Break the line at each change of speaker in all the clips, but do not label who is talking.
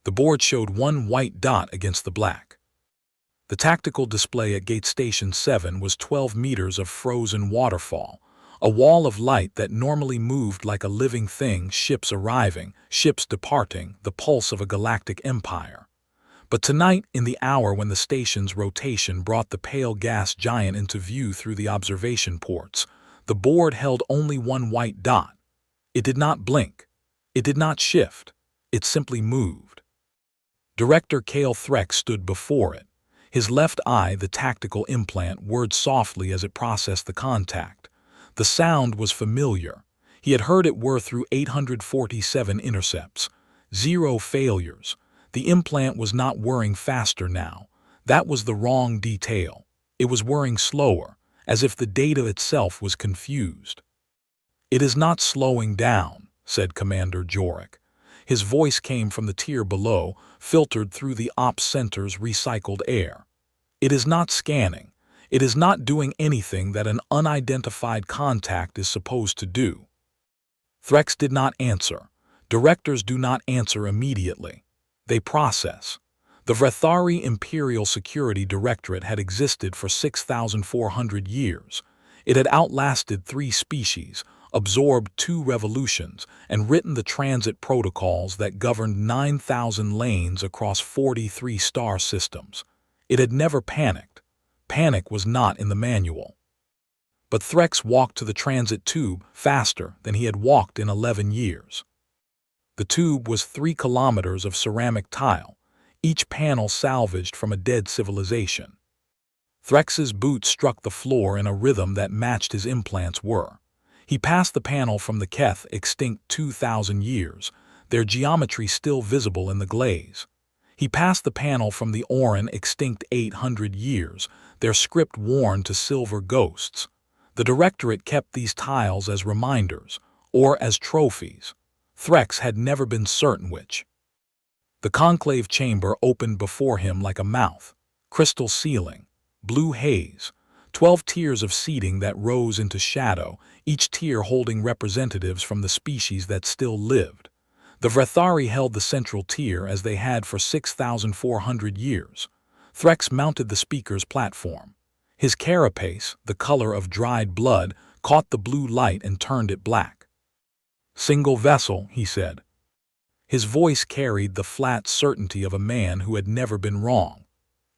The board showed one white dot against the black. The tactical display at Gate Station 7 was 12 meters of frozen waterfall, a wall of light that normally moved like a living thing, ships arriving, ships departing, the pulse of a galactic empire. But tonight, in the hour when the station's rotation brought the pale gas giant into view through the observation ports, the board held only one white dot. It did not blink. It did not shift. It simply moved. Director Cale Threx stood before it. His left eye, the tactical implant, whirred softly as it processed the contact. The sound was familiar. He had heard it whir through 847 intercepts. 0 failures. The implant was not whirring faster now. That was the wrong detail. It was whirring slower, as if the data itself was confused. "It is not slowing down," said Commander Jorik. His voice came from the tier below, filtered through the ops center's recycled air. "It is not scanning. It is not doing anything that an unidentified contact is supposed to do." Threx did not answer. Directors do not answer immediately. They process. The Vrethari Imperial Security Directorate had existed for 6,400 years. It had outlasted 3 species, absorbed 2 revolutions, and written the transit protocols that governed 9,000 lanes across 43 star systems. It had never panicked. Panic was not in the manual. But Threx walked to the transit tube faster than he had walked in 11 years. The tube was 3 kilometers of ceramic tile, each panel salvaged from a dead civilization. Threx's boots struck the floor in a rhythm that matched his implant's whir. He passed the panel from the Keth, extinct 2,000 years, their geometry still visible in the glaze. He passed the panel from the Orin, extinct 800 years, their script worn to silver ghosts. The Directorate kept these tiles as reminders, or as trophies. Threx had never been certain which. The conclave chamber opened before him like a mouth. Crystal ceiling, blue haze, 12 tiers of seating that rose into shadow, each tier holding representatives from the species that still lived. The Vrethari held the central tier as they had for 6,400 years. Threx mounted the speaker's platform. His carapace, the color of dried blood, caught the blue light and turned it black. "Single vessel," he said. His voice carried the flat certainty of a man who had never been wrong.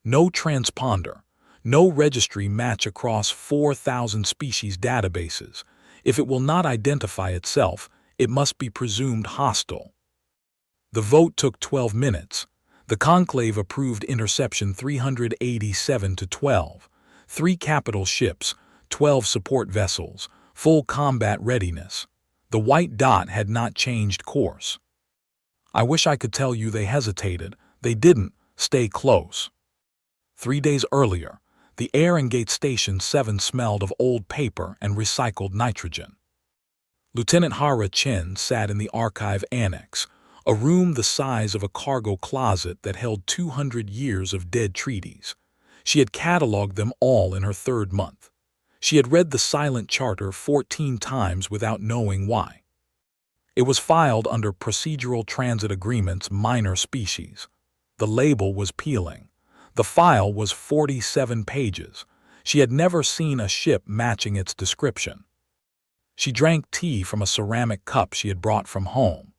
No transponder, no registry match across 4,000 species databases. If it will not identify itself, it must be presumed hostile. The vote took 12 minutes. The conclave approved interception 387 to 12. 3 capital ships, 12 support vessels, full combat readiness. The white dot had not changed course. "I wish I could tell you they hesitated. They didn't. Stay close." 3 days earlier, the air in Gate Station 7 smelled of old paper and recycled nitrogen. Lieutenant Hara Chen sat in the archive annex, a room the size of a cargo closet that held 200 years of dead treaties. She had cataloged them all in her 3rd month. She had read the silent charter 14 times without knowing why. It was filed under Procedural Transit Agreements Minor Species. The label was peeling. The file was 47 pages. She had never seen a ship matching its description. She drank tea from a ceramic cup she had brought from home.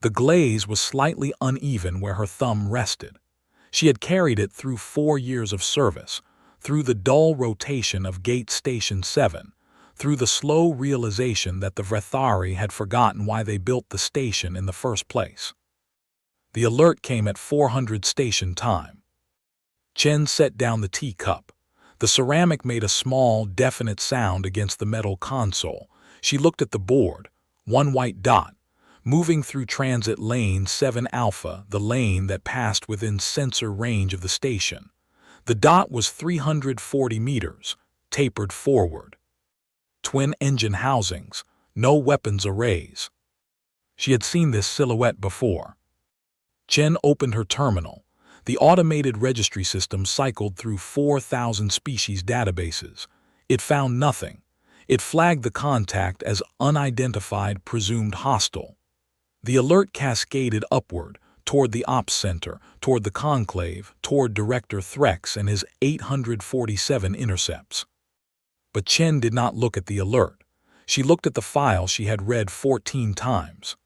The glaze was slightly uneven where her thumb rested. She had carried it through 4 years of service, through the dull rotation of Gate Station 7, through the slow realization that the Vrethari had forgotten why they built the station in the first place. The alert came at 400 station time. Chen set down the teacup. The ceramic made a small, definite sound against the metal console. She looked at the board, one white dot, moving through transit lane 7 Alpha, the lane that passed within sensor range of the station. The dot was 340 meters, tapered forward. Twin engine housings, no weapons arrays. She had seen this silhouette before. Chen opened her terminal. The automated registry system cycled through 4,000 species databases. It found nothing. It flagged the contact as unidentified, presumed hostile. The alert cascaded upward, toward the ops center, toward the conclave, toward Director Threx and his 847 intercepts. But Chen did not look at the alert. She looked at the file she had read 14 times.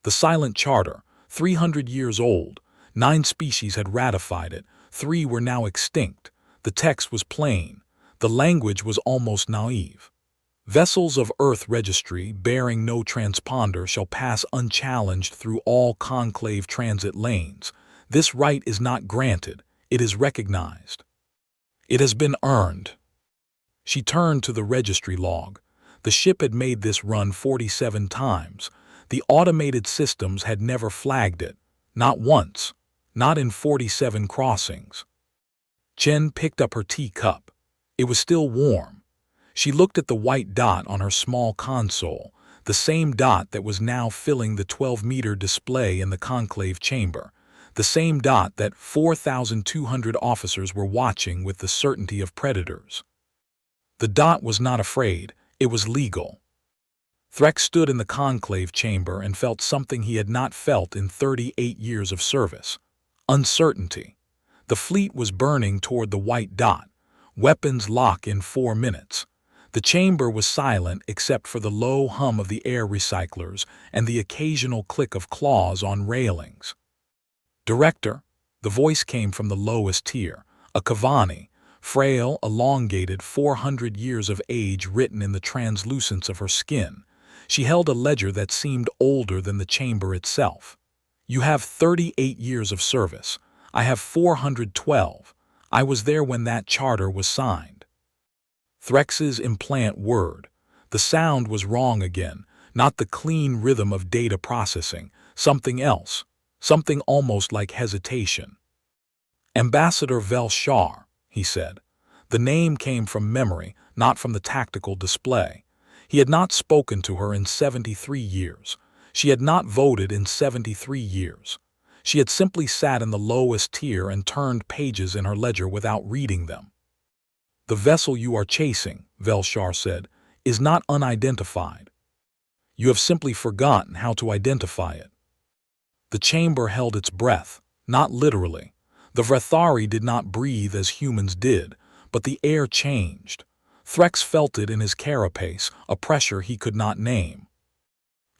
The Silent Charter, 300 years old, 9 species had ratified it, 3 were now extinct. The text was plain. The language was almost naive. Vessels of Earth registry bearing no transponder shall pass unchallenged through all conclave transit lanes. This right is not granted, it is recognized. It has been earned. She turned to the registry log. The ship had made this run 47 times. The automated systems had never flagged it. Not once. Not in 47 crossings. Chen picked up her teacup. It was still warm. She looked at the white dot on her small console, the same dot that was now filling the 12-meter display in the conclave chamber, the same dot that 4,200 officers were watching with the certainty of predators. The dot was not afraid, it was legal. Threx stood in the conclave chamber and felt something he had not felt in 38 years of service. Uncertainty. The fleet was burning toward the white dot. Weapons lock in 4 minutes. The chamber was silent except for the low hum of the air recyclers and the occasional click of claws on railings. Director, the voice came from the lowest tier, a Kavani, frail, elongated, 400 years of age written in the translucence of her skin. She held a ledger that seemed older than the chamber itself. You have 38 years of service. I have 412. I was there when that charter was signed. Threx's implant word. The sound was wrong again, not the clean rhythm of data processing, something else, something almost like hesitation. Ambassador Velshar, he said. The name came from memory, not from the tactical display. He had not spoken to her in 73 years. She had not voted in 73 years. She had simply sat in the lowest tier and turned pages in her ledger without reading them. The vessel you are chasing, Velshar said, is not unidentified. You have simply forgotten how to identify it. The chamber held its breath, not literally. The Vrethari did not breathe as humans did, but the air changed. Threx felt it in his carapace, a pressure he could not name.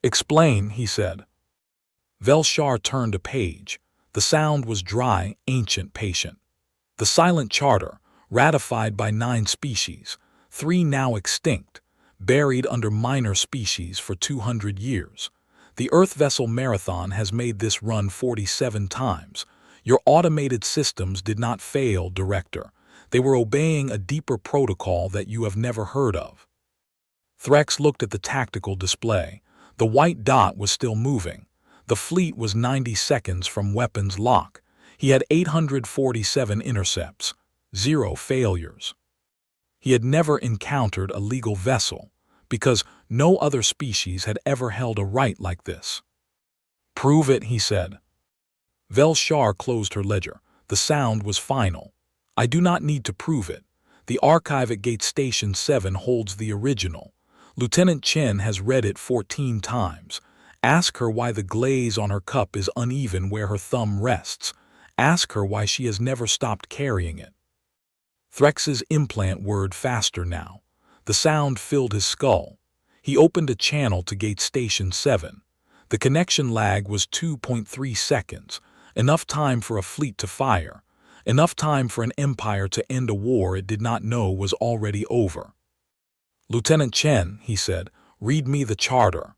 Explain, he said. Velshar turned a page. The sound was dry, ancient, patient. The Silent Charter, ratified by 9 species, 3 now extinct, buried under minor species for 200 years. The Earth Vessel Marathon has made this run 47 times. Your automated systems did not fail, Director. They were obeying a deeper protocol that you have never heard of. Threx looked at the tactical display. The white dot was still moving. The fleet was 90 seconds from weapons lock. He had 847 intercepts. 0 failures. He had never encountered a legal vessel, because no other species had ever held a right like this. Prove it, he said. Velshar closed her ledger. The sound was final. I do not need to prove it. The archive at Gate Station 7 holds the original. Lieutenant Chen has read it 14 times. Ask her why the glaze on her cup is uneven where her thumb rests. Ask her why she has never stopped carrying it. Threx's implant whirred faster now. The sound filled his skull. He opened a channel to Gate Station 7. The connection lag was 2.3 seconds, enough time for a fleet to fire, enough time for an empire to end a war it did not know was already over. Lieutenant Chen, he said, read me the charter.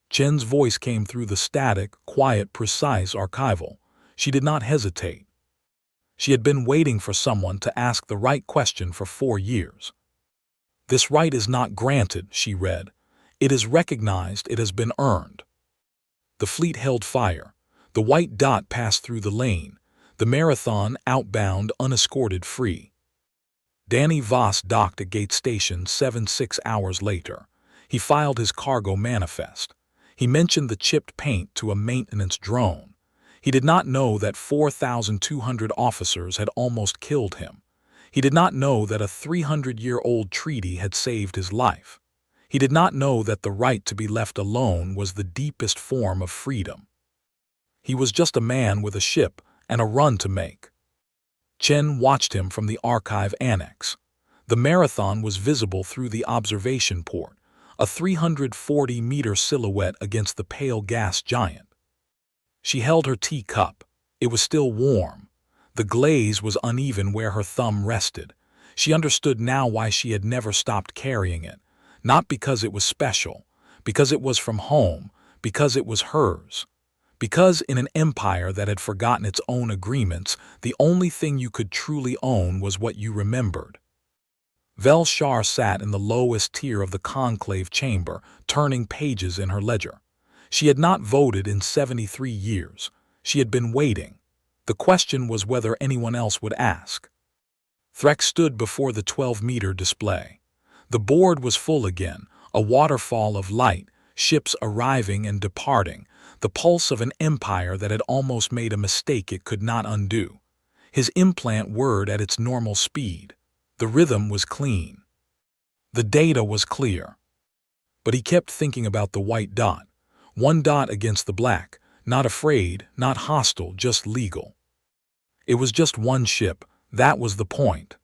Chen's voice came through the static, quiet, precise archival. She did not hesitate. She had been waiting for someone to ask the right question for 4 years. This right is not granted, she read. It is recognized, it has been earned. The fleet held fire. The white dot passed through the lane. The marathon, outbound, unescorted, free. Danny Voss docked at Gate Station 7 6 hours later. He filed his cargo manifest. He mentioned the chipped paint to a maintenance drone. He did not know that 4,200 officers had almost killed him. He did not know that a 300-year-old treaty had saved his life. He did not know that the right to be left alone was the deepest form of freedom. He was just a man with a ship and a run to make. Chen watched him from the archive annex. The marathon was visible through the observation port, a 340-meter silhouette against the pale gas giant. She held her teacup. It was still warm. The glaze was uneven where her thumb rested. She understood now why she had never stopped carrying it. Not because it was special, because it was from home, because it was hers. Because in an empire that had forgotten its own agreements, the only thing you could truly own was what you remembered. Velshar sat in the lowest tier of the conclave chamber, turning pages in her ledger. She had not voted in 73 years. She had been waiting. The question was whether anyone else would ask. Threx stood before the 12-meter display. The board was full again, a waterfall of light, ships arriving and departing, the pulse of an empire that had almost made a mistake it could not undo. His implant whirred at its normal speed. The rhythm was clean. The data was clear. But he kept thinking about the white dot. One dot against the black, not afraid, not hostile, just legal. It was just one ship, that was the point.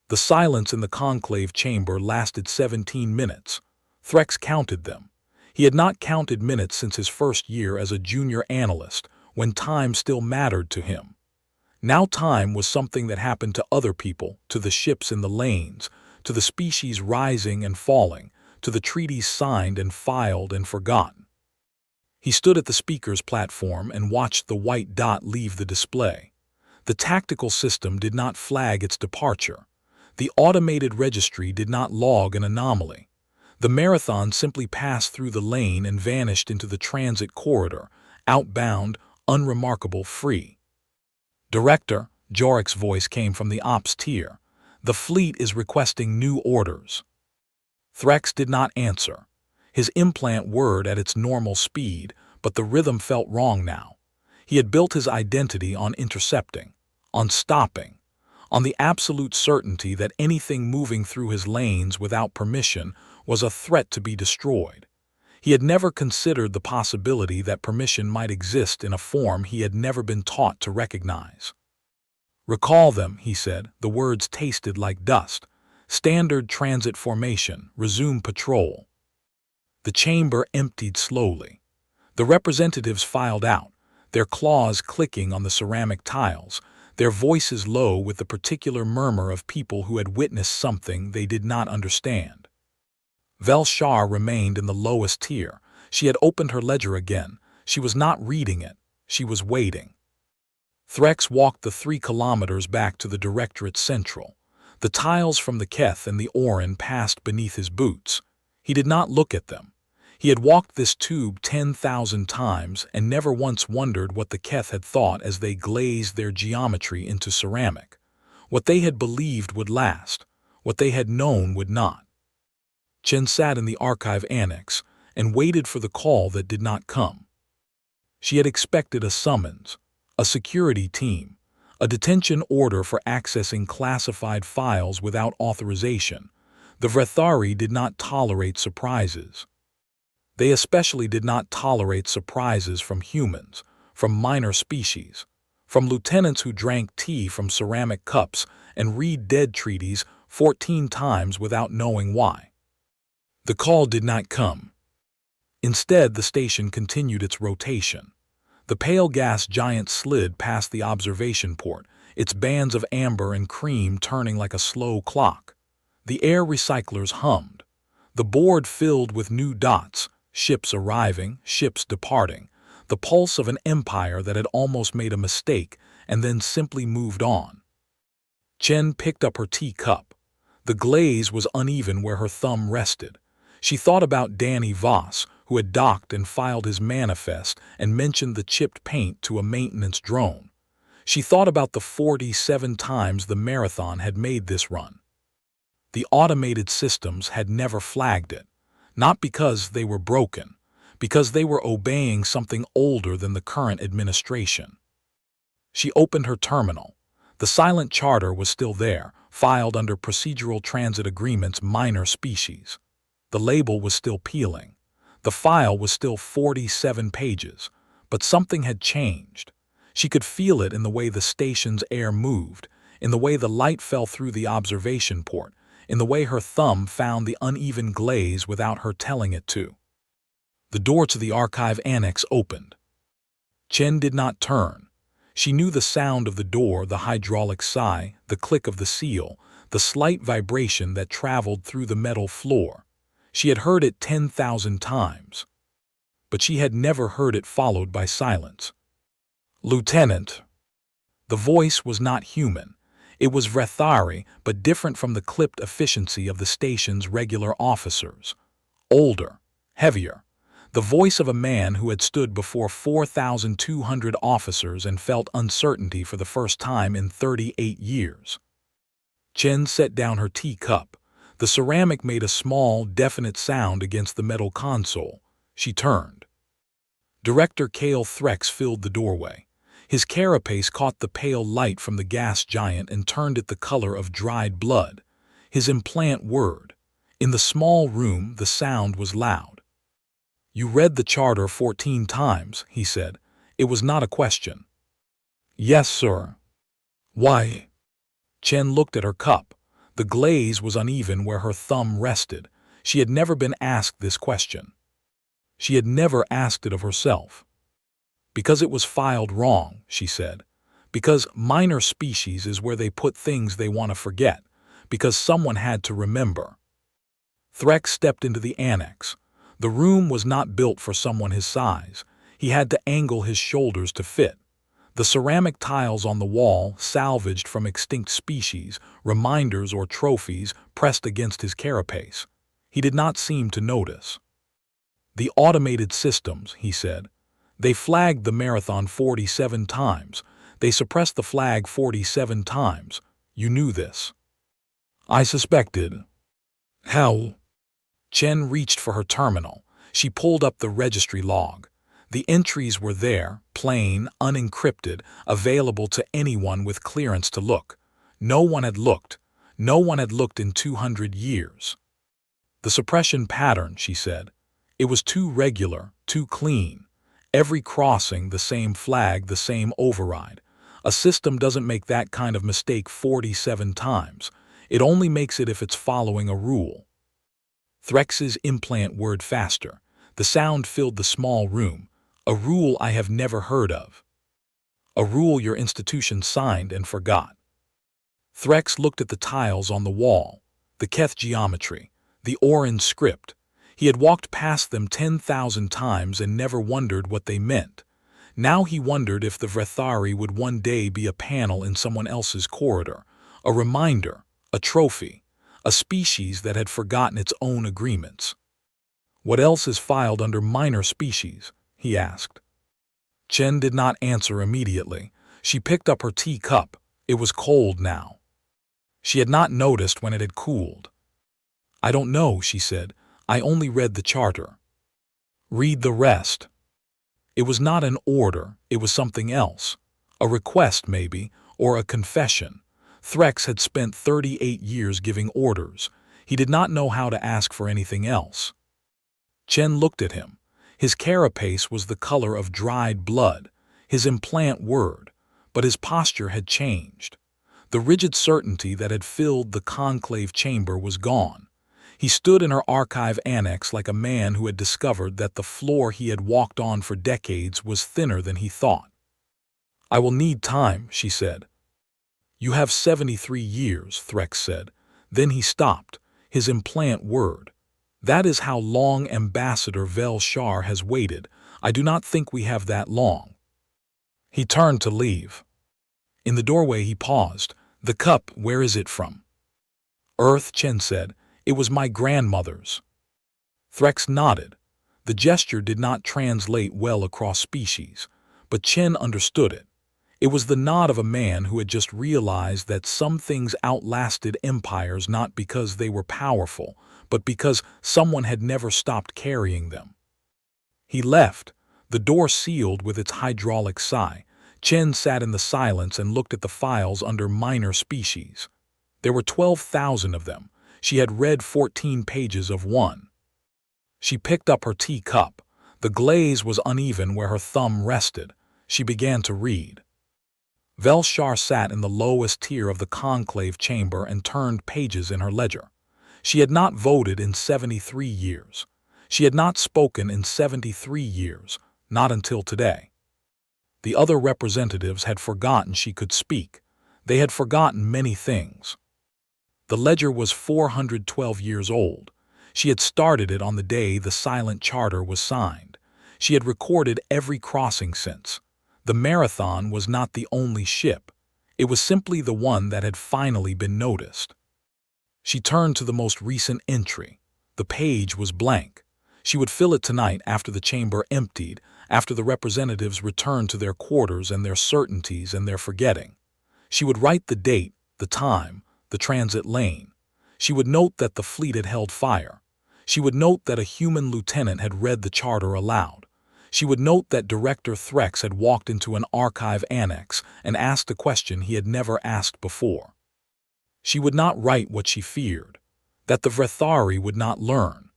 The silence in the conclave chamber lasted 17 minutes. Threx counted them. He had not counted minutes since his first year as a junior analyst, when time still mattered to him. Now time was something that happened to other people, to the ships in the lanes, to the species rising and falling, to the treaties signed and filed and forgotten. He stood at the speaker's platform and watched the white dot leave the display. The tactical system did not flag its departure. The automated registry did not log an anomaly. The marathon simply passed through the lane and vanished into the transit corridor, outbound, unremarkable, free. "Director," Jorik's voice came from the ops tier. "The fleet is requesting new orders." Threx did not answer. His implant whirred at its normal speed, but the rhythm felt wrong now. He had built his identity on intercepting, on stopping, on the absolute certainty that anything moving through his lanes without permission was a threat to be destroyed. He had never considered the possibility that permission might exist in a form he had never been taught to recognize. "Recall them," he said. The words tasted like dust. "Standard transit formation. Resume patrol." The chamber emptied slowly. The representatives filed out, their claws clicking on the ceramic tiles, their voices low with the particular murmur of people who had witnessed something they did not understand. Velshar remained in the lowest tier. She had opened her ledger again. She was not reading it. She was waiting. Threx walked the 3 kilometers back to the Directorate Central. The tiles from the Keth and the Orin passed beneath his boots. He did not look at them. He had walked this tube 10,000 times and never once wondered what the Keth had thought as they glazed their geometry into ceramic. What they had believed would last. What they had known would not. Chen sat in the archive annex and waited for the call that did not come. She had expected a summons, a security team, a detention order for accessing classified files without authorization. The Vrethari did not tolerate surprises. They especially did not tolerate surprises from humans, from minor species, from lieutenants who drank tea from ceramic cups and read dead treaties 14 times without knowing why. The call did not come. Instead, the station continued its rotation. The pale gas giant slid past the observation port, its bands of amber and cream turning like a slow clock. The air recyclers hummed. The board filled with new dots, ships arriving, ships departing, the pulse of an empire that had almost made a mistake and then simply moved on. Chen picked up her teacup. The glaze was uneven where her thumb rested. She thought about Danny Voss, who had docked and filed his manifest and mentioned the chipped paint to a maintenance drone. She thought about the 47 times the marathon had made this run. The automated systems had never flagged it. Not because they were broken, because they were obeying something older than the current administration. She opened her terminal. The silent charter was still there, filed under Procedural Transit Agreements Minor Species. The label was still peeling. The file was still 47 pages, But something had changed. She could feel it in the way the station's air moved, in the way the light fell through the observation port, in the way her thumb found the uneven glaze without her telling it to. The door to the archive annex opened. Chen did not turn. She knew the sound of the door, the hydraulic sigh, the click of the seal, the slight vibration that traveled through the metal floor. She had heard it 10,000 times. But she had never heard it followed by silence. "Lieutenant." The voice was not human. It was Vrethari, but different from the clipped efficiency of the station's regular officers. Older, heavier. The voice of a man who had stood before 4,200 officers and felt uncertainty for the first time in 38 years. Chen set down her teacup. The ceramic made a small, definite sound against the metal console. She turned. Director Cale Threx filled the doorway. His carapace caught the pale light from the gas giant and turned it the color of dried blood. His implant whirred. In the small room, the sound was loud. "You read the charter 14 times, he said. It was not a question. "Yes, sir." "Why?" Chen looked at her cup. The glaze was uneven where her thumb rested. She had never been asked this question. She had never asked it of herself. "Because it was filed wrong," she said. "Because minor species is where they put things they want to forget. Because someone had to remember." Threx stepped into the annex. The room was not built for someone his size. He had to angle his shoulders to fit. The ceramic tiles on the wall, salvaged from extinct species, reminders or trophies, pressed against his carapace. He did not seem to notice. "The automated systems," he said. "They flagged the marathon 47 times. They suppressed the flag 47 times. You knew this." "I suspected." "How?" Chen reached for her terminal. She pulled up the registry log. The entries were there, plain, unencrypted, available to anyone with clearance to look. No one had looked. No one had looked in 200 years. "The suppression pattern," she said. "It was too regular, too clean. Every crossing, the same flag, the same override. A system doesn't make that kind of mistake 47 times. It only makes it if it's following a rule." Threx's implant whirred faster. The sound filled the small room. "A rule I have never heard of. A rule your institution signed and forgot." Threx looked at the tiles on the wall, the Keth geometry, the Orin script. He had walked past them 10,000 times and never wondered what they meant. Now he wondered if the Vrethari would one day be a panel in someone else's corridor, a reminder, a trophy, a species that had forgotten its own agreements. "What else is filed under minor species?" he asked. Chen did not answer immediately. She picked up her teacup. It was cold now. She had not noticed when it had cooled. "I don't know," she said. "I only read the charter." "Read the rest." It was not an order, it was something else. A request, maybe, or a confession. Threx had spent 38 years giving orders. He did not know how to ask for anything else. Chen looked at him. His carapace was the color of dried blood. His implant whirred, but his posture had changed. The rigid certainty that had filled the conclave chamber was gone. He stood in her archive annex like a man who had discovered that the floor he had walked on for decades was thinner than he thought. "I will need time," she said. "You have 73 years, Threx said. Then he stopped. His implant whirred. "That is how long Ambassador Vel Shar has waited. I do not think we have that long." He turned to leave. In the doorway he paused. "The cup, where is it from?" "Earth," Chen said. "It was my grandmother's." Threx nodded. The gesture did not translate well across species, but Chen understood it. It was the nod of a man who had just realized that some things outlasted empires not because they were powerful, but because someone had never stopped carrying them. He left, the door sealed with its hydraulic sigh. Chen sat in the silence and looked at the files under minor species. There were 12,000 of them. She had read 14 pages of one. She picked up her teacup. The glaze was uneven where her thumb rested. She began to read. Velshar sat in the lowest tier of the conclave chamber and turned pages in her ledger. She had not voted in 73 years. She had not spoken in 73 years, not until today. The other representatives had forgotten she could speak. They had forgotten many things. The ledger was 412 years old. She had started it on the day the silent charter was signed. She had recorded every crossing since. The Marathon was not the only ship. It was simply the one that had finally been noticed. She turned to the most recent entry. The page was blank. She would fill it tonight after the chamber emptied, after the representatives returned to their quarters and their certainties and their forgetting. She would write the date, the time, the transit lane. She would note that the fleet had held fire. She would note that a human lieutenant had read the charter aloud. She would note that Director Threx had walked into an archive annex and asked a question he had never asked before. She would not write what she feared, that the Vrethari would not learn,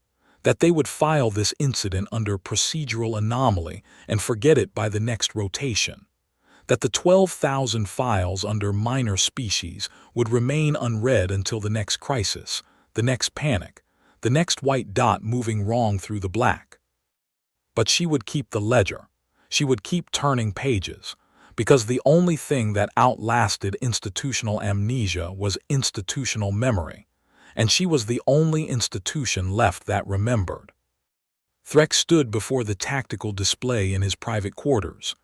that they would file this incident under procedural anomaly and forget it by the next rotation, that the 12,000 files under minor species would remain unread until the next crisis, the next panic, the next white dot moving wrong through the black. But she would keep the ledger. She would keep turning pages, because the only thing that outlasted institutional amnesia was institutional memory, and she was the only institution left that remembered. Threx stood before the tactical display in his private quarters.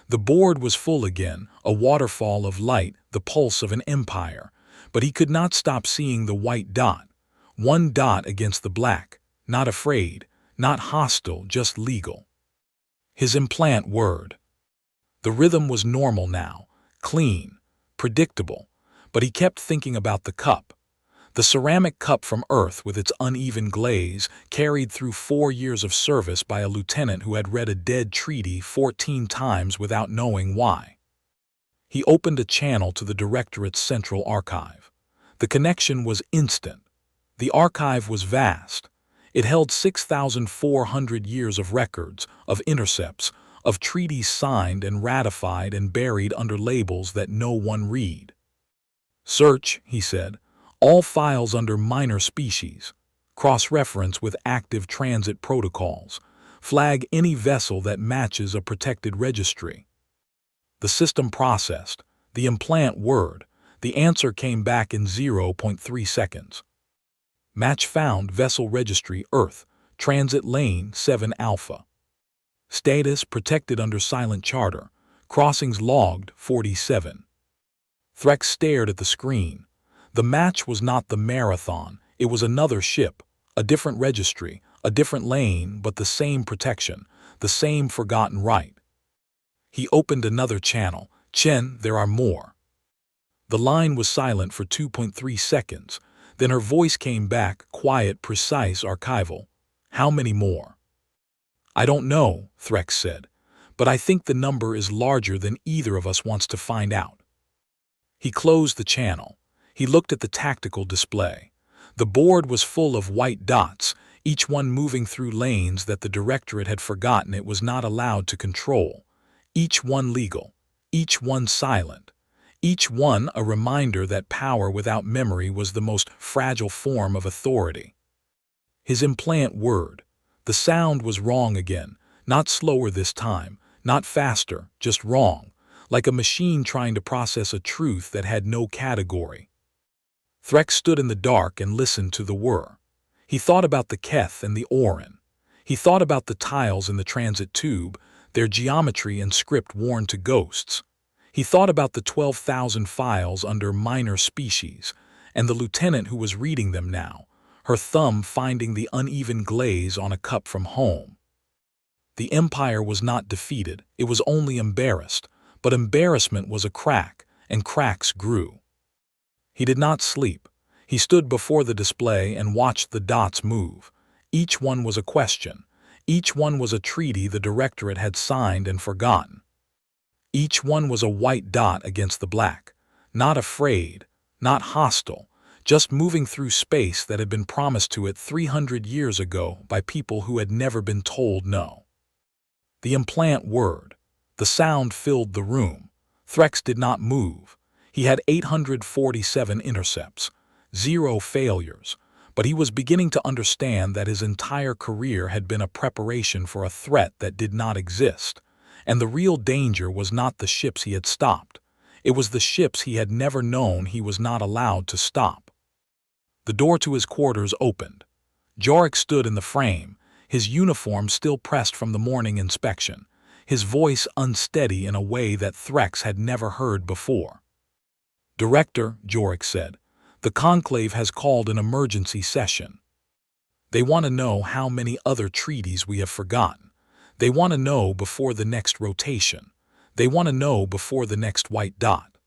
The board was full again, a waterfall of light, the pulse of an empire, but he could not stop seeing the white dot, one dot against the black, not afraid, not hostile, just legal. His implant word. The rhythm was normal now, clean, predictable, but he kept thinking about the cup. The ceramic cup from Earth with its uneven glaze, carried through 4 years of service by a lieutenant who had read a dead treaty 14 times without knowing why. He opened a channel to the Directorate's central archive. The connection was instant. The archive was vast. It held 6,400 years of records, of intercepts, of treaties signed and ratified and buried under labels that no one read. Search, he said, all files under minor species. Cross-reference with active transit protocols. Flag any vessel that matches a protected registry. The system processed. The implant word. The answer came back in 0.3 seconds. Match found, vessel registry Earth, transit lane 7 Alpha. Status protected under silent charter. Crossings logged 47. Threx stared at the screen. The match was not the Marathon. It was another ship, a different registry, a different lane, but the same protection, the same forgotten right. He opened another channel. Chen, there are more. The line was silent for 2.3 seconds. Then her voice came back, quiet, precise, archival. How many more? I don't know, Threx said, but I think the number is larger than either of us wants to find out. He closed the channel. He looked at the tactical display. The board was full of white dots, each one moving through lanes that the Directorate had forgotten it was not allowed to control. Each one legal, each one silent, each one a reminder that power without memory was the most fragile form of authority. His implant word. The sound was wrong again, not slower this time, not faster, just wrong, like a machine trying to process a truth that had no category. Threx stood in the dark and listened to the whir. He thought about the Keth and the Orin. He thought about the tiles in the transit tube, their geometry and script worn to ghosts. He thought about the 12,000 files under minor species, and the lieutenant who was reading them now, her thumb finding the uneven glaze on a cup from home. The Empire was not defeated, it was only embarrassed, but embarrassment was a crack, and cracks grew. He did not sleep. He stood before the display and watched the dots move. Each one was a question. Each one was a treaty the Directorate had signed and forgotten. Each one was a white dot against the black, not afraid, not hostile, just moving through space that had been promised to it 300 years ago by people who had never been told no. The implant word. The sound filled the room. Threx did not move. He had 847 intercepts, 0 failures, but he was beginning to understand that his entire career had been a preparation for a threat that did not exist. And the real danger was not the ships he had stopped. It was the ships he had never known he was not allowed to stop. The door to his quarters opened. Jorek stood in the frame, his uniform still pressed from the morning inspection, his voice unsteady in a way that Threx had never heard before. "Director," Jorek said, "the Conclave has called an emergency session. They want to know how many other treaties we have forgotten. They want to know before the next rotation. They want to know before the next white dot."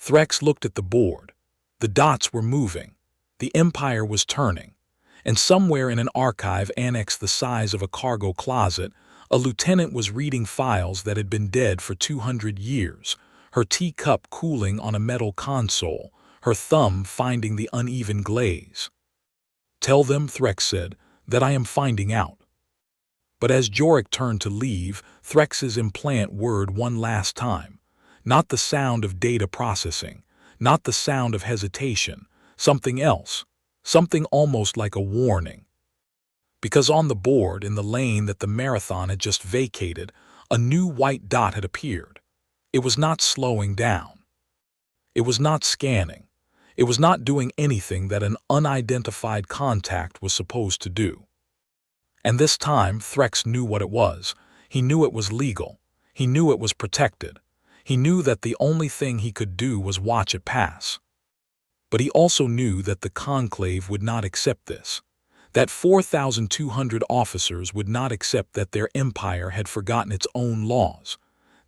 Threx looked at the board. The dots were moving. The Empire was turning. And somewhere in an archive annex the size of a cargo closet, a lieutenant was reading files that had been dead for 200 years, her teacup cooling on a metal console, her thumb finding the uneven glaze. "Tell them," Threx said, "that I am finding out." But as Jorek turned to leave, Threx's implant word one last time. Not the sound of data processing, not the sound of hesitation, something else, something almost like a warning. Because on the board, in the lane that the marathon had just vacated, a new white dot had appeared. It was not slowing down. It was not scanning. It was not doing anything that an unidentified contact was supposed to do. And this time, Threx knew what it was. He knew it was legal. He knew it was protected. He knew that the only thing he could do was watch it pass. But he also knew that the Conclave would not accept this. That 4,200 officers would not accept that their empire had forgotten its own laws.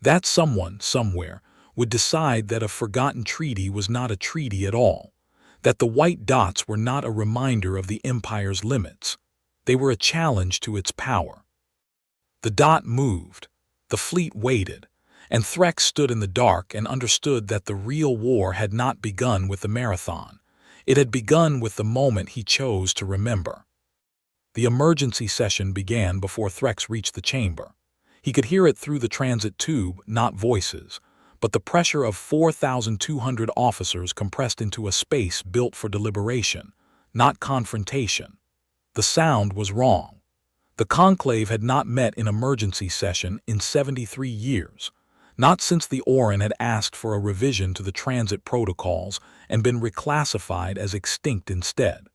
That someone, somewhere, would decide that a forgotten treaty was not a treaty at all. That the white dots were not a reminder of the empire's limits. They were a challenge to its power. The dot moved. The fleet waited. And Threx stood in the dark and understood that the real war had not begun with the marathon. It had begun with the moment he chose to remember. The emergency session began before Threx reached the chamber. He could hear it through the transit tube, not voices, but the pressure of 4,200 officers compressed into a space built for deliberation, not confrontation. The sound was wrong. The Conclave had not met in emergency session in 73 years. Not since the Orin had asked for a revision to the transit protocols and been reclassified as extinct instead.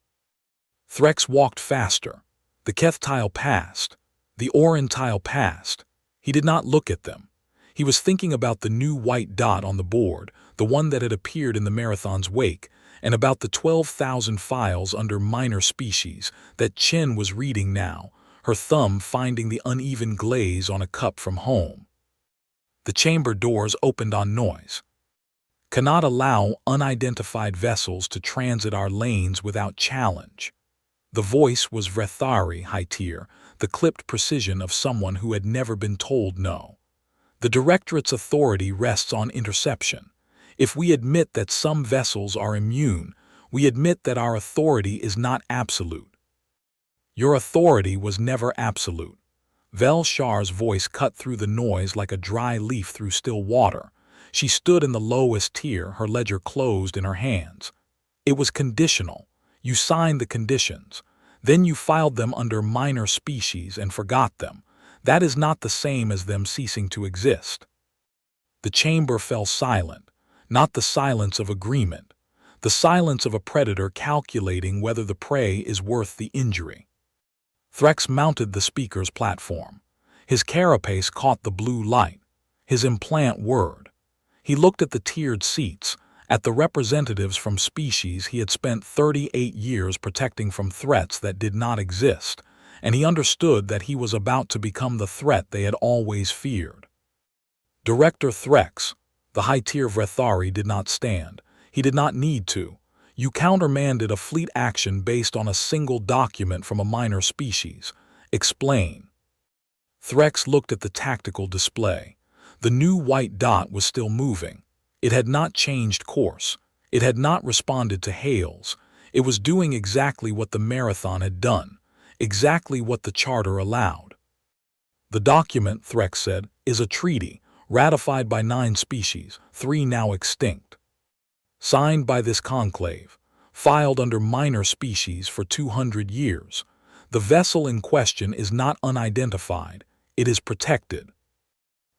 Threx walked faster. The Keth tile passed. The Orin tile passed. He did not look at them. He was thinking about the new white dot on the board, the one that had appeared in the marathon's wake, and about the 12,000 files under minor species that Chin was reading now, her thumb finding the uneven glaze on a cup from home. The chamber doors opened on noise. "Cannot allow unidentified vessels to transit our lanes without challenge." The voice was Vrethari, high tier, the clipped precision of someone who had never been told no. "The Directorate's authority rests on interception. If we admit that some vessels are immune, we admit that our authority is not absolute." "Your authority was never absolute." Vel Shar's voice cut through the noise like a dry leaf through still water. She stood in the lowest tier, her ledger closed in her hands. "It was conditional. You signed the conditions. Then you filed them under minor species and forgot them. That is not the same as them ceasing to exist." The chamber fell silent, not the silence of agreement, the silence of a predator calculating whether the prey is worth the injury. Threx mounted the speaker's platform. His carapace caught the blue light, his implant word. He looked at the tiered seats, at the representatives from species he had spent 38 years protecting from threats that did not exist, and he understood that he was about to become the threat they had always feared. "Director Threx," the high-tier Vrethari did not stand. He did not need to. "You countermanded a fleet action based on a single document from a minor species. Explain." Threx looked at the tactical display. The new white dot was still moving. It had not changed course. It had not responded to hails. It was doing exactly what the marathon had done, exactly what the charter allowed. The document, Threx said, is a treaty, ratified by 9 species, 3 now extinct. Signed by this conclave, filed under minor species for 200 years. The vessel in question is not unidentified, it is protected.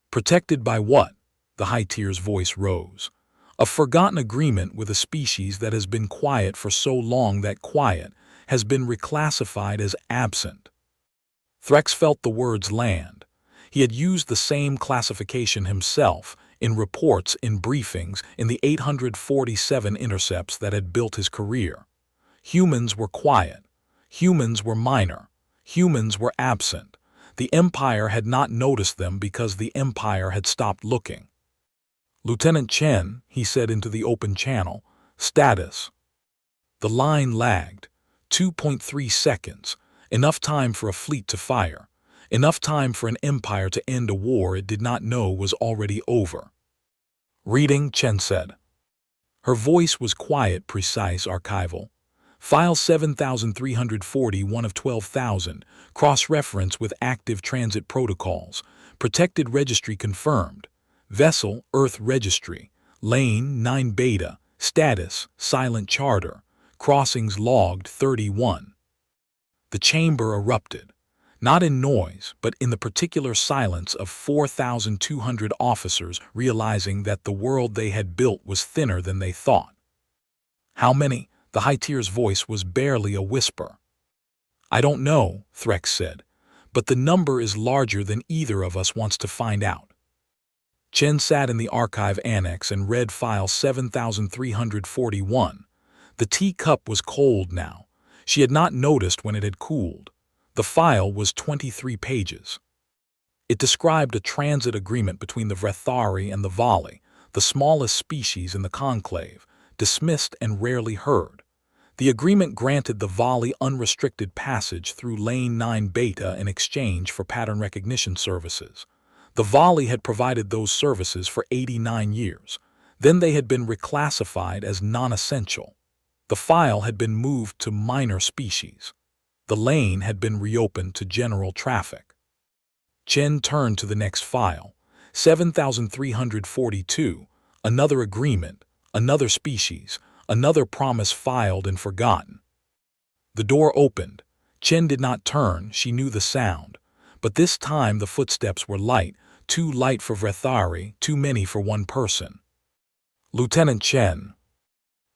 Protected by what? The High Tier's voice rose. A forgotten agreement with a species that has been quiet for so long that quiet has been reclassified as absent. Threx felt the words land. He had used the same classification himself in reports, in briefings, in the 847 intercepts that had built his career. Humans were quiet. Humans were minor. Humans were absent. The Empire had not noticed them because the Empire had stopped looking. "Lieutenant Chen," he said into the open channel, "status." The line lagged. 2.3 seconds. Enough time for a fleet to fire. Enough time for an empire to end a war it did not know was already over. "Reading," Chen said. Her voice was quiet, precise, archival. File 7340, one of 12,000. Cross-reference with active transit protocols. Protected registry confirmed. Vessel, Earth Registry. Lane, 9 Beta. Status, Silent Charter. Crossings logged 31. The chamber erupted. Not in noise, but in the particular silence of 4,200 officers realizing that the world they had built was thinner than they thought. "How many?" The High Tier's voice was barely a whisper. "I don't know," Threx said, "but the number is larger than either of us wants to find out." Chen sat in the archive annex and read file 7341. The teacup was cold now. She had not noticed when it had cooled. The file was 23 pages. It described a transit agreement between the Vrethari and the Vali, the smallest species in the conclave, dismissed and rarely heard. The agreement granted the Vali unrestricted passage through Lane 9 Beta in exchange for pattern recognition services. The Vali had provided those services for 89 years. Then they had been reclassified as non-essential. The file had been moved to minor species. The lane had been reopened to general traffic. Chen turned to the next file, 7342, another agreement, another species, another promise filed and forgotten. The door opened. Chen did not turn, she knew the sound. But this time the footsteps were light, too light for Vrethari, too many for one person. "Lieutenant Chen."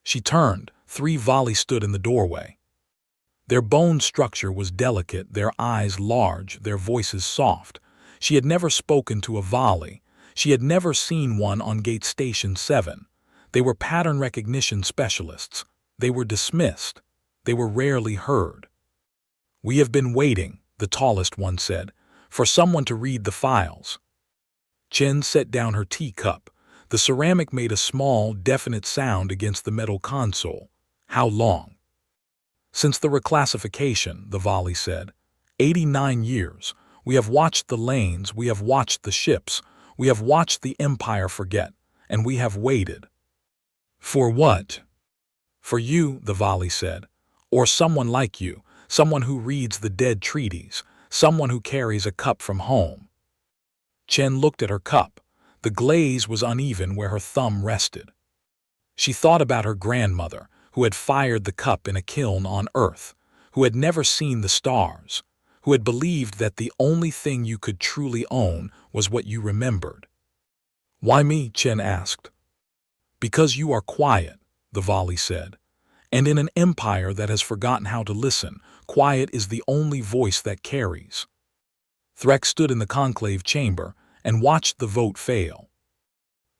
She turned. 3 Vali stood in the doorway. Their bone structure was delicate, their eyes large, their voices soft. She had never spoken to a Vali. She had never seen one on Gate Station 7. They were pattern recognition specialists. They were dismissed. They were rarely heard. "We have been waiting," the tallest one said, "for someone to read the files." Chen set down her teacup. The ceramic made a small, definite sound against the metal console. "How long?" "Since the reclassification," the Vali said. 89 years. We have watched the lanes, we have watched the ships, we have watched the Empire forget, and we have waited." "For what?" "For you," the Vali said. "Or someone like you, someone who reads the dead treaties, someone who carries a cup from home." Chen looked at her cup. The glaze was uneven where her thumb rested. She thought about her grandmother, who had fired the cup in a kiln on Earth, who had never seen the stars, who had believed that the only thing you could truly own was what you remembered. "Why me?" Chen asked. "Because you are quiet," the Vali said. "And in an empire that has forgotten how to listen, quiet is the only voice that carries." Threx stood in the conclave chamber and watched the vote fail.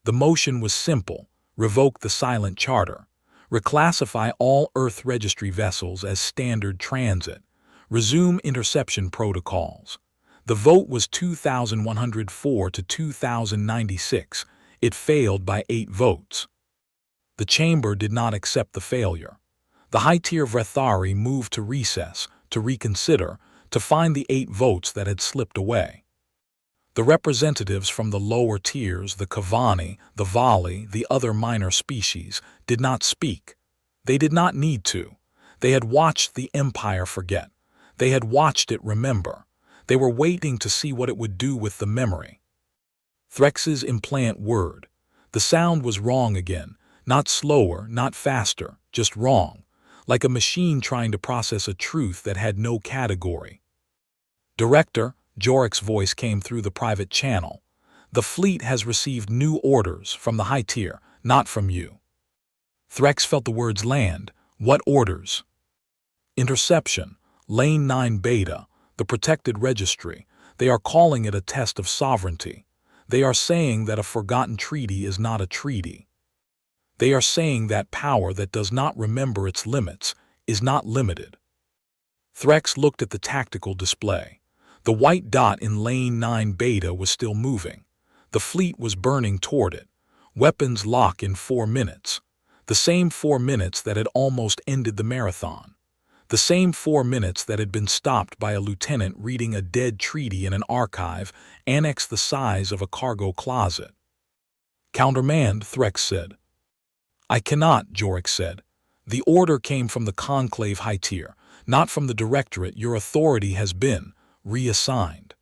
The motion was simple: revoke the silent charter, reclassify all Earth registry vessels as standard transit, resume interception protocols. The vote was 2,104 to 2,096. It failed by 8 votes. The chamber did not accept the failure. The high-tier Vrethari moved to recess, to reconsider, to find the 8 votes that had slipped away. The representatives from the lower tiers, the Kavani, the Vali, the other minor species, did not speak. They did not need to. They had watched the Empire forget. They had watched it remember. They were waiting to see what it would do with the memory. Threx's implant word. The sound was wrong again. Not slower, not faster, just wrong. Like a machine trying to process a truth that had no category. Director, Jorik's voice came through the private channel. The fleet has received new orders from the high tier, not from you. Threx felt the words land. What orders? Interception. Lane 9 Beta, the protected registry. They are calling it a test of sovereignty. They are saying that a forgotten treaty is not a treaty. They are saying that power that does not remember its limits is not limited. Threx looked at the tactical display. The white dot in Lane 9 Beta was still moving. The fleet was burning toward it. Weapons lock in 4 minutes. The same 4 minutes that had almost ended the marathon. The same 4 minutes that had been stopped by a lieutenant reading a dead treaty in an archive, annex the size of a cargo closet. Countermand, Threx said. I cannot, Jorik said. The order came from the Conclave High Tier, not from the Directorate. Your authority has been reassigned.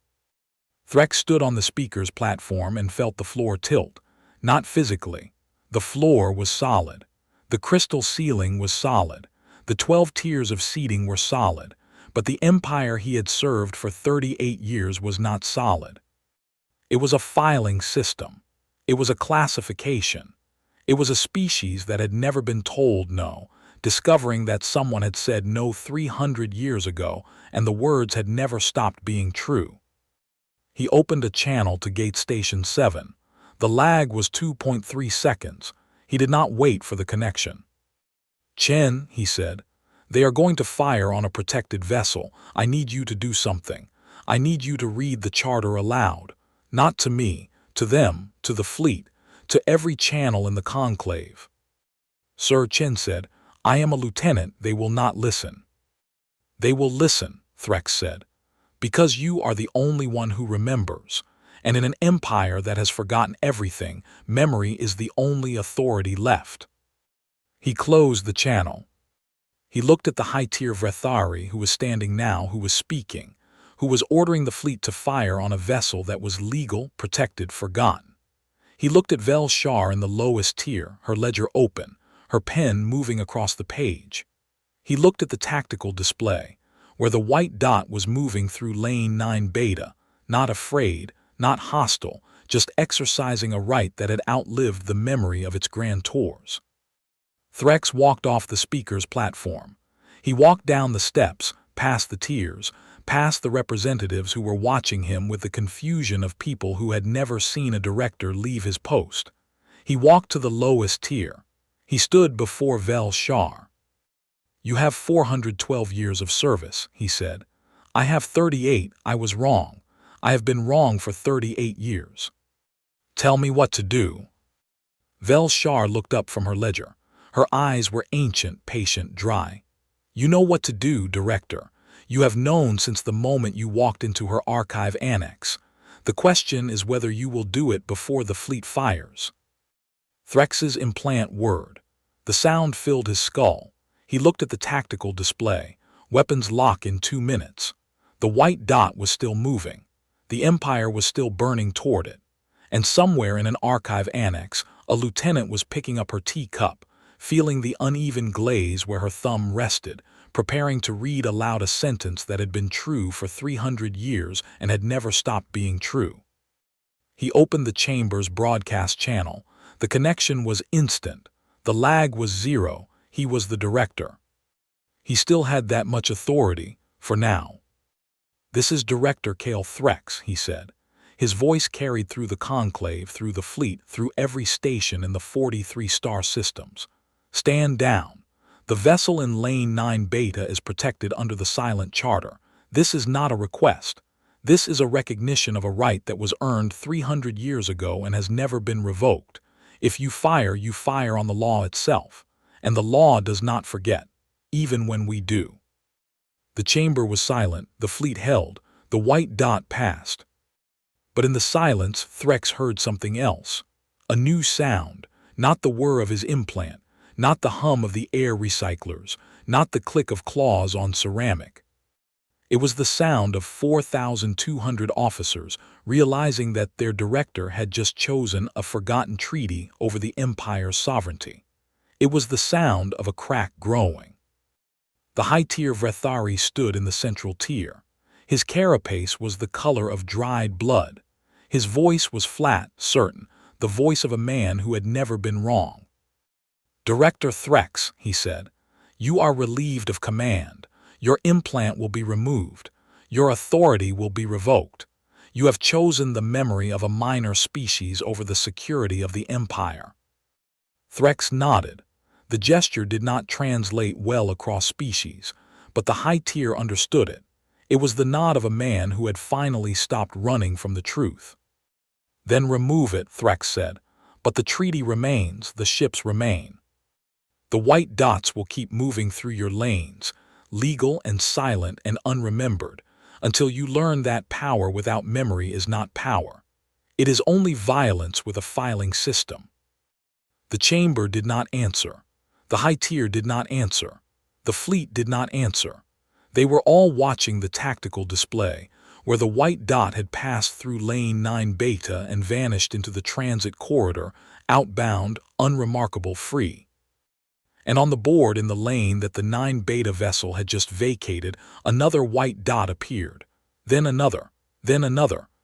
Threx stood on the speaker's platform and felt the floor tilt. Not physically. The floor was solid. The crystal ceiling was solid. The 12 tiers of seating were solid, but the empire he had served for 38 years was not solid. It was a filing system. It was a classification. It was a species that had never been told no, discovering that someone had said no 300 years ago, and the words had never stopped being true. He opened a channel to Gate Station 7. The lag was 2.3 seconds. He did not wait for the connection. Chen, he said, they are going to fire on a protected vessel. I need you to do something. I need you to read the charter aloud. Not to me, to them, to the fleet, to every channel in the conclave. Sir, Chen said, I am a lieutenant. They will not listen. They will listen, Threx said, because you are the only one who remembers. And in an empire that has forgotten everything, memory is the only authority left. He closed the channel. He looked at the high-tier Vrethari who was standing now, who was speaking, who was ordering the fleet to fire on a vessel that was legal, protected, forgotten. He looked at Vel Shar in the lowest tier, her ledger open, her pen moving across the page. He looked at the tactical display, where the white dot was moving through Lane 9 Beta, not afraid, not hostile, just exercising a right that had outlived the memory of its grand tours. Threx walked off the speaker's platform. He walked down the steps, past the tiers, past the representatives who were watching him with the confusion of people who had never seen a director leave his post. He walked to the lowest tier. He stood before Vel Shar. You have 412 years of service, he said. I have 38. I was wrong. I have been wrong for 38 years. Tell me what to do. Vel Shar looked up from her ledger. Her eyes were ancient, patient, dry. You know what to do, Director. You have known since the moment you walked into her archive annex. The question is whether you will do it before the fleet fires. Threx's implant word. The sound filled his skull. He looked at the tactical display. Weapons lock in 2 minutes. The white dot was still moving. The Empire was still burning toward it. And somewhere in an archive annex, a lieutenant was picking up her teacup, feeling the uneven glaze where her thumb rested, preparing to read aloud a sentence that had been true for 300 years and had never stopped being true. He opened the chamber's broadcast channel. The connection was instant. The lag was 0. He was the director. He still had that much authority, for now. This is Director Kale Threx, he said. His voice carried through the conclave, through the fleet, through every station in the 43 star systems. Stand down. The vessel in Lane 9 Beta is protected under the Silent Charter. This is not a request. This is a recognition of a right that was earned 300 years ago and has never been revoked. If you fire on the law itself. And the law does not forget, even when we do. The chamber was silent, the fleet held, the white dot passed. But in the silence, Threx heard something else. A new sound, not the whir of his implant, not the hum of the air recyclers, not the click of claws on ceramic. It was the sound of 4,200 officers realizing that their director had just chosen a forgotten treaty over the Empire's sovereignty. It was the sound of a crack growing. The high-tier Vrethari stood in the central tier. His carapace was the color of dried blood. His voice was flat, certain, the voice of a man who had never been wrong. "Director Threx," he said, "you are relieved of command. Your implant will be removed. Your authority will be revoked. You have chosen the memory of a minor species over the security of the Empire." Threx nodded. The gesture did not translate well across species, but the high tier understood it. It was the nod of a man who had finally stopped running from the truth. "Then remove it," Threx said. "But the treaty remains, the ships remain. The white dots will keep moving through your lanes, legal and silent and unremembered, until you learn that power without memory is not power. It is only violence with a filing system." The chamber did not answer. The high tier did not answer. The fleet did not answer. They were all watching the tactical display, where the white dot had passed through lane 9 beta and vanished into the transit corridor, outbound, unremarkable, free. And on the board in the lane that the 9 beta vessel had just vacated, another white dot appeared. Then another,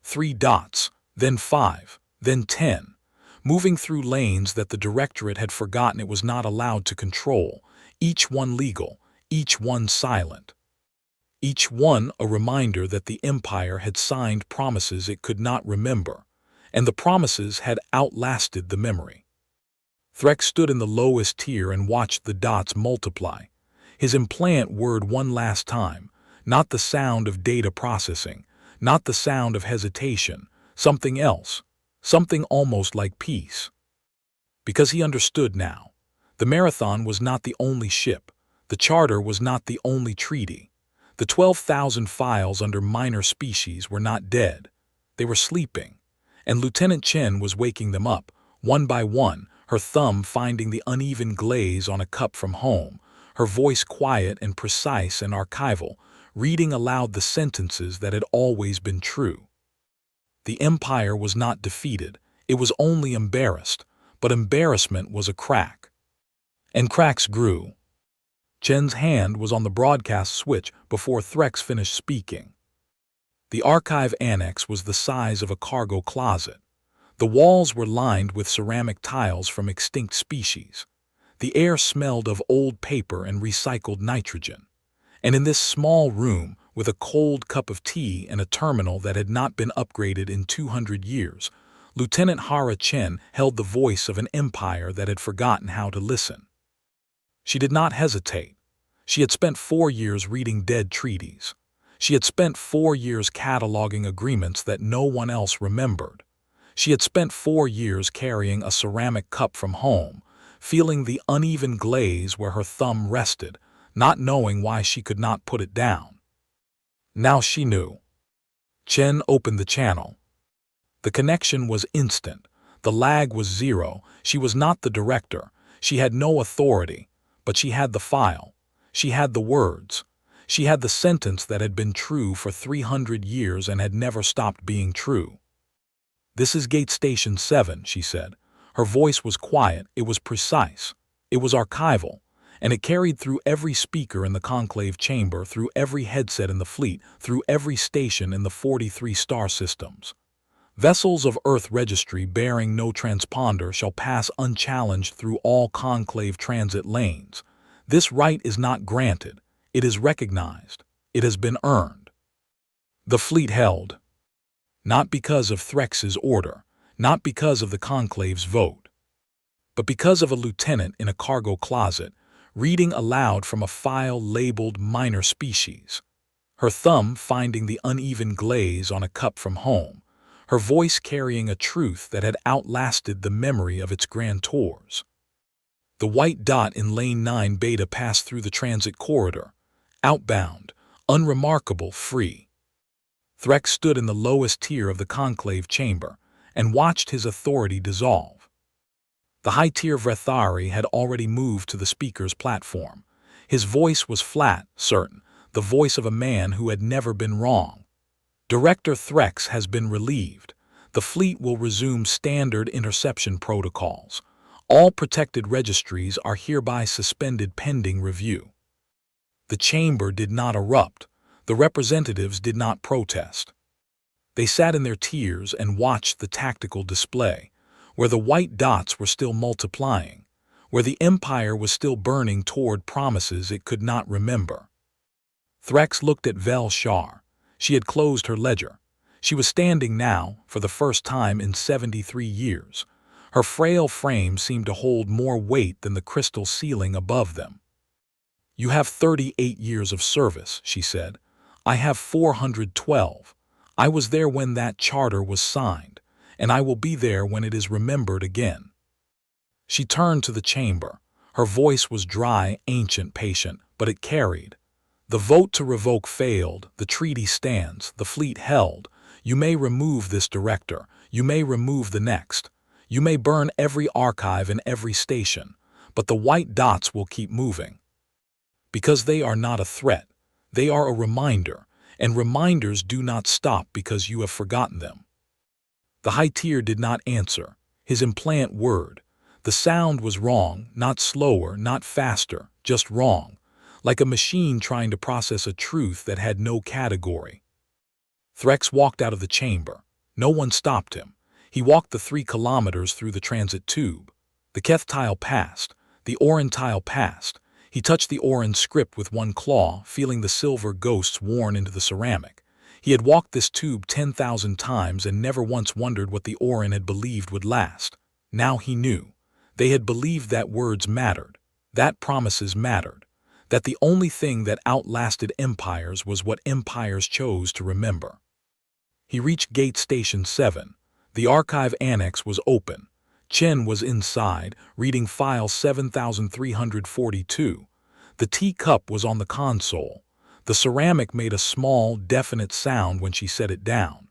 3 dots, then 5, then 10. Moving through lanes that the Directorate had forgotten it was not allowed to control, each one legal, each one silent. Each one a reminder that the Empire had signed promises it could not remember, and the promises had outlasted the memory. Threx stood in the lowest tier and watched the dots multiply. His implant whirred one last time, not the sound of data processing, not the sound of hesitation, something else, something almost like peace. Because he understood now. The Marathon was not the only ship. The Charter was not the only treaty. The 12,000 files under minor species were not dead. They were sleeping. And Lieutenant Chen was waking them up, one by one, her thumb finding the uneven glaze on a cup from home, her voice quiet and precise and archival, reading aloud the sentences that had always been true. The Empire was not defeated, it was only embarrassed, but embarrassment was a crack. And cracks grew. Chen's hand was on the broadcast switch before Threx finished speaking. The archive annex was the size of a cargo closet. The walls were lined with ceramic tiles from extinct species. The air smelled of old paper and recycled nitrogen. And in this small room, with a cold cup of tea and a terminal that had not been upgraded in 200 years, Lieutenant Hara Chen held the voice of an empire that had forgotten how to listen. She did not hesitate. She had spent 4 years reading dead treaties. She had spent 4 years cataloging agreements that no one else remembered. She had spent 4 years carrying a ceramic cup from home, feeling the uneven glaze where her thumb rested, not knowing why she could not put it down. Now she knew. Chen opened the channel. The connection was instant. The lag was zero. She was not the director. She had no authority, but she had the file. She had the words. She had the sentence that had been true for 300 years and had never stopped being true. "This is Gate Station 7, she said. Her voice was quiet, it was precise, it was archival, and it carried through every speaker in the conclave chamber, through every headset in the fleet, through every station in the 43 star systems. Vessels of Earth registry bearing no transponder shall pass unchallenged through all conclave transit lanes. This right is not granted, it is recognized, it has been earned." The fleet held. Not because of Threx's order, not because of the conclave's vote, but because of a lieutenant in a cargo closet, reading aloud from a file labeled minor species, her thumb finding the uneven glaze on a cup from home, her voice carrying a truth that had outlasted the memory of its grantors. The white dot in lane 9 beta passed through the transit corridor, outbound, unremarkable, free. Threx stood in the lowest tier of the conclave chamber and watched his authority dissolve. The high-tier Vrethari had already moved to the speaker's platform. His voice was flat, certain, the voice of a man who had never been wrong. Director Threx has been relieved. The fleet will resume standard interception protocols. All protected registries are hereby suspended pending review. The chamber did not erupt. The representatives did not protest. They sat in their tiers and watched the tactical display, where the white dots were still multiplying, where the Empire was still burning toward promises it could not remember. Threx looked at Vel Shar. She had closed her ledger. She was standing now, for the first time in 73 years. Her frail frame seemed to hold more weight than the crystal ceiling above them. "You have 38 years of service," she said. "I have 412. I was there when that charter was signed, and I will be there when it is remembered again." She turned to the chamber. Her voice was dry, ancient, patient, but it carried. "The vote to revoke failed, the treaty stands, the fleet held. You may remove this director, you may remove the next. You may burn every archive in every station, but the white dots will keep moving. Because they are not a threat, they are a reminder, and reminders do not stop because you have forgotten them." The high tier did not answer. His implant whirred. The sound was wrong, not slower, not faster, just wrong, like a machine trying to process a truth that had no category. Threx walked out of the chamber. No one stopped him. He walked the 3 kilometers through the transit tube. The Keth tile passed. The Orin tile passed. He touched the Orin script with one claw, feeling the silver ghosts worn into the ceramic. He had walked this tube 10,000 times and never once wondered what the Orin had believed would last. Now he knew. They had believed that words mattered, that promises mattered, that the only thing that outlasted empires was what empires chose to remember. He reached Gate Station 7. The archive annex was open. Chen was inside, reading file 7342. The teacup was on the console. The ceramic made a small, definite sound when she set it down.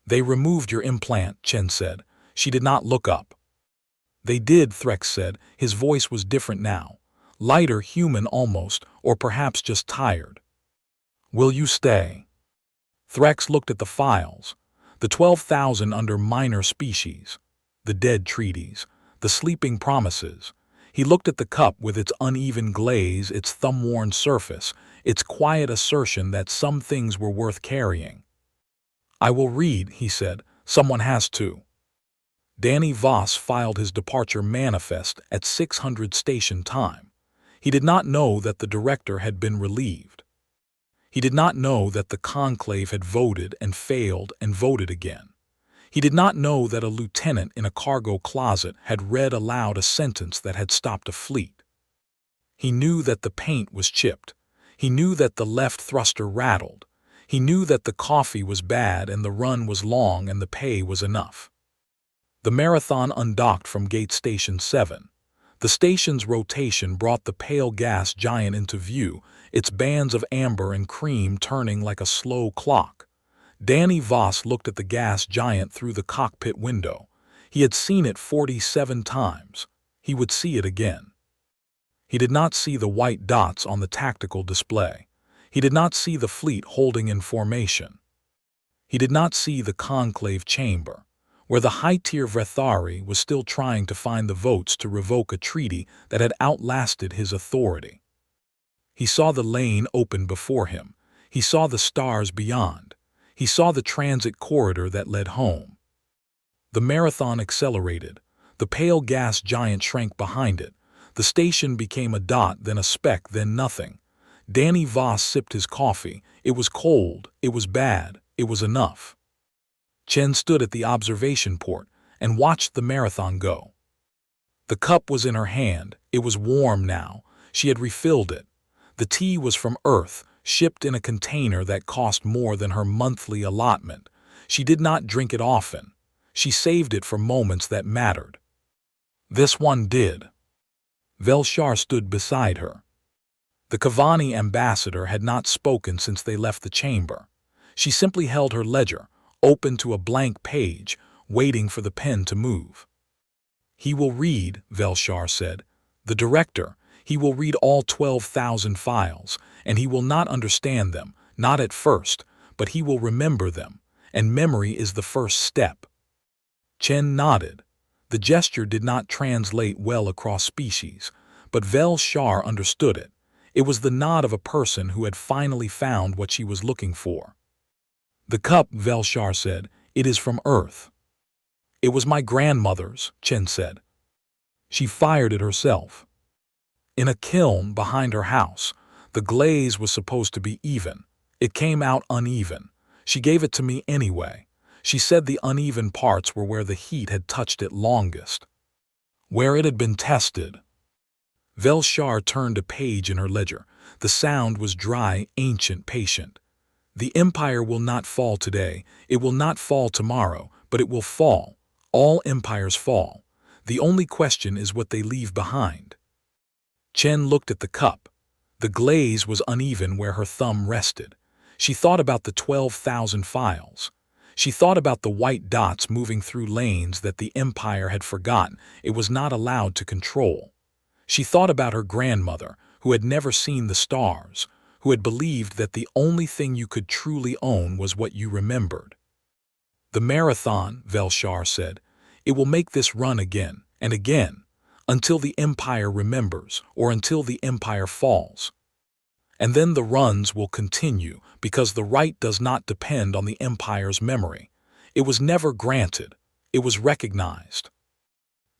"They removed your implant," Chen said. She did not look up. "They did," Threx said. His voice was different now. Lighter, human almost, or perhaps just tired. "Will you stay?" Threx looked at the files. The 12,000 under minor species. The dead treaties. The sleeping promises. He looked at the cup with its uneven glaze, its thumb-worn surface, its quiet assertion that some things were worth carrying. "I will read," he said. "Someone has to." Danny Voss filed his departure manifest at 600 station time. He did not know that the director had been relieved. He did not know that the conclave had voted and failed and voted again. He did not know that a lieutenant in a cargo closet had read aloud a sentence that had stopped a fleet. He knew that the paint was chipped. He knew that the left thruster rattled. He knew that the coffee was bad and the run was long and the pay was enough. The marathon undocked from Gate Station 7. The station's rotation brought the pale gas giant into view, its bands of amber and cream turning like a slow clock. Danny Voss looked at the gas giant through the cockpit window. He had seen it 47 times. He would see it again. He did not see the white dots on the tactical display. He did not see the fleet holding in formation. He did not see the conclave chamber, where the high-tier Vrethari was still trying to find the votes to revoke a treaty that had outlasted his authority. He saw the lane open before him. He saw the stars beyond. He saw the transit corridor that led home. The marathon accelerated. The pale gas giant shrank behind it. The station became a dot, then a speck, then nothing. Danny Voss sipped his coffee. It was cold. It was bad. It was enough. Chen stood at the observation port and watched the marathon go. The cup was in her hand. It was warm now. She had refilled it. The tea was from Earth, shipped in a container that cost more than her monthly allotment. She did not drink it often. She saved it for moments that mattered. This one did. Vel Shar stood beside her. The Kavani ambassador had not spoken since they left the chamber. She simply held her ledger, open to a blank page, waiting for the pen to move. "He will read," Vel Shar said. "The director, He will read all 12,000 files, and he will not understand them, not at first, but he will remember them, and memory is the first step. Chen nodded. The gesture did not translate well across species, but Vel-Shar understood it. It was the nod of a person who had finally found what she was looking for. "The cup," Vel-Shar said, "it is from Earth." "It was my grandmother's," Chen said. "She fired it herself. In a kiln behind her house. The glaze was supposed to be even. It came out uneven. She gave it to me anyway. She said the uneven parts were where the heat had touched it longest, where it had been tested." Vel-Shar turned a page in her ledger. The sound was dry, ancient, patient. "The empire will not fall today. It will not fall tomorrow, but it will fall. All empires fall. The only question is what they leave behind." Chen looked at the cup. The glaze was uneven where her thumb rested. She thought about the 12,000 files. She thought about the white dots moving through lanes that the empire had forgotten it was not allowed to control. She thought about her grandmother, who had never seen the stars, who had believed that the only thing you could truly own was what you remembered. "The marathon," Vel-Shar said, "it will make this run again and again, until the empire remembers or until the empire falls. And then the runs will continue because the right does not depend on the empire's memory. It was never granted. It was recognized."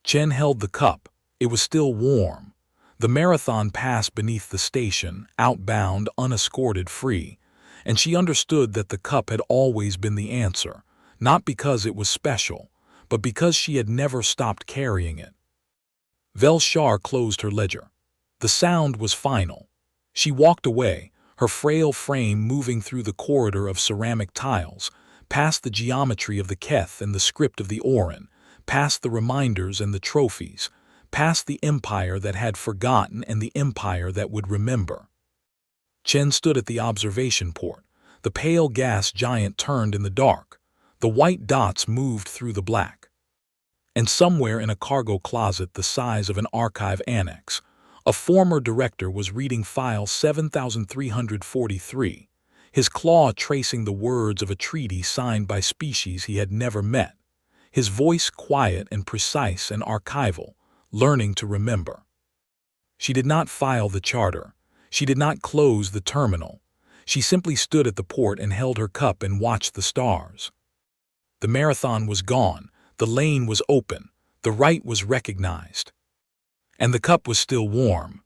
Chen held the cup. It was still warm. The marathon passed beneath the station, outbound, unescorted, free, and she understood that the cup had always been the answer, not because it was special, but because she had never stopped carrying it. Vel-Shar closed her ledger. The sound was final. She walked away, her frail frame moving through the corridor of ceramic tiles, past the geometry of the Keth and the script of the Orin, past the reminders and the trophies, past the empire that had forgotten and the empire that would remember. Chen stood at the observation port. The pale gas giant turned in the dark. The white dots moved through the black. And somewhere in a cargo closet the size of an archive annex, a former director was reading file 7343, his claw tracing the words of a treaty signed by species he had never met, his voice quiet and precise and archival, learning to remember. She did not file the charter. She did not close the terminal. She simply stood at the port and held her cup and watched the stars. The marathon was gone. The lane was open. The right was recognized. And the cup was still warm.